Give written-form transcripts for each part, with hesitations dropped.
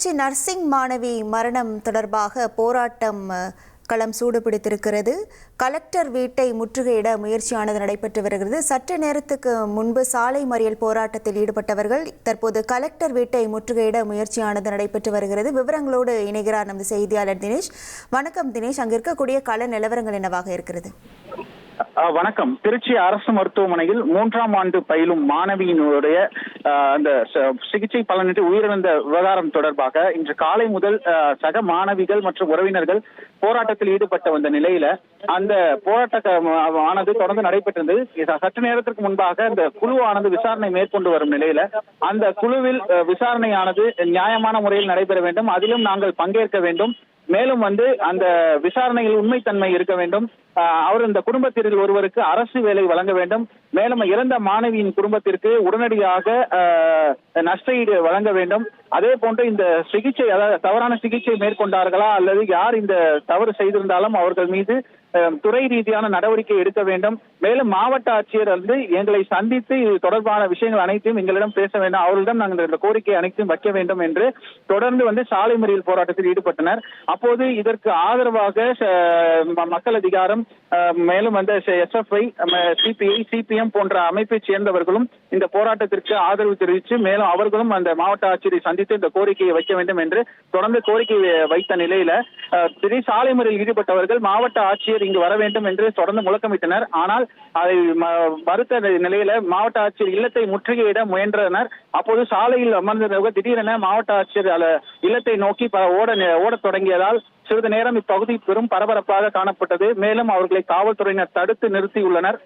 Trichy nursing மாணவி மரணம் தொடர்பாக போராட்டம் களம் சூடுபிடித்திருக்கிறது. கலெக்டர் வீட்டை முற்றுகையிட முயற்சியானது நடைபெற்று வருகிறது. சற்று நேரத்துக்கு முன்பு சாலை மறியல் போராட்டத்தில் ஈடுபட்டவர்கள் தற்போது கலெக்டர் வீட்டை முற்றுகையிட முயற்சியானது நடைபெற்று வருகிறது. விவரங்களோடு இணைகிறார் நமது செய்தியாளர் தினேஷ். வணக்கம் தினேஷ், அங்கு இருக்கக்கூடிய கள நிலவரங்கள் என்னவாக இருக்கிறது? வணக்கம். திருச்சி அரசு மருத்துவமனையில் 3ஆம் ஆண்டு பயிலும் மாணவியினுடைய அந்த சிகிச்சை பலனின்றி உயிரிழந்த விவகாரம் தொடர்பாக இன்று காலை முதல் சக மாணவிகள் மற்றும் உறவினர்கள் போராட்டத்தில் ஈடுபட்ட வந்த நிலையில அந்த போராட்டமானது தொடர்ந்து நடைபெற்றிருந்தது. சற்று நேரத்திற்கு முன்பாக அந்த குழுவானது விசாரணை மேற்கொண்டு வரும் நிலையில அந்த குழுவில் விசாரணையானது நியாயமான முறையில் நடைபெற வேண்டும், அதிலும் நாங்கள் பங்கேற்க வேண்டும், மேலும் அந்த விசாரணையில் உண்மைத்தன்மை இருக்க வேண்டும், அவர் இந்த குடும்பத்திற்கு ஒருவருக்கு அரசு வேலை வழங்க வேண்டும், மேலும் இறந்த மாணவியின் குடும்பத்திற்கு உடனடியாக நஷ்டஈடு வழங்க வேண்டும், அதே போன்று இந்த சிகிச்சை அதாவது தவறான சிகிச்சை மேற்கொண்டார்களா அல்லது யார் இந்த தவறு செய்திருந்தாலும் அவர்கள் மீது துறை ரீதியான நடவடிக்கை எடுக்க வேண்டும், மேலும் மாவட்ட ஆட்சியர் எங்களை சந்தித்து இது தொடர்பான விஷயங்கள் அனைத்தையும் எங்களிடம் பேச வேண்டும், அவர்களிடம் நாங்கள் இந்த கோரிக்கை அனைத்தையும் வைக்க வேண்டும் என்று தொடர்ந்து சாலை மறியல் போராட்டத்தில் ஈடுபட்டனர். அப்போது இதற்கு ஆதரவாக மக்கள் அதிகாரம் மேலும் SFI, CPI, CPM போன்ற அமைப்பை சேர்ந்தவர்களும் இந்த போராட்டத்திற்கு ஆதரவு தெரிவித்து மேலும் அவர்களும் அந்த மாவட்ட ஆட்சியரை சந்தித்து இந்த கோரிக்கையை வைக்க வேண்டும் என்று தொடர்ந்து கோரிக்கை வைத்த நிலையில திடீர் சாலை மறியலில் ஈடுபட்டவர்கள் மாவட்ட ஆட்சியர் இங்கு வர வேண்டும் என்று தொடர்ந்து முழக்கமிட்டனர். ஆனால் அதை மறுத்த நிலையில மாவட்ட ஆட்சியர் இல்லத்தை முற்றுகையிட முயன்றனர். அப்போது சாலையில் அமர்ந்தவர்கள் திடீரென மாவட்ட ஆட்சியர் இல்லத்தை நோக்கி ஓடத் தொடங்கியதால் சிறிது நேரம் இப்பகுதி பெரும் பரபரப்பாக காணப்பட்டது. மேலும் அவர்களை காவல்துறையினர் தடுத்து நிறுத்தியுள்ளனர்.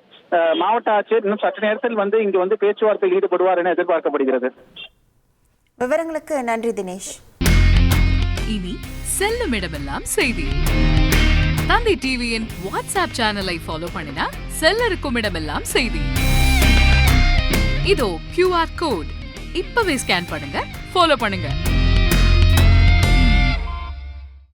மாவட்ட ஆட்சியர் இன்னும் சற்று நேரத்தில் இங்கு பேச்சுவார்த்தையில் ஈடுபடுவார் என எதிர்பார்க்கப்படுகிறது. விவரங்களுக்கு நன்றி தினேஷ். இனி செல்லும் இடமெல்லாம் செய்தி. தந்தை டிவியின் வாட்ஸ்அப் சேனலை ஃபாலோ பண்ணினா செல்ல இருக்கும் இடமெல்லாம் செய்தி. இதோ QR கோட் இப்பவே ஸ்கேன் பண்ணுங்க, ஃபாலோ பண்ணுங்க.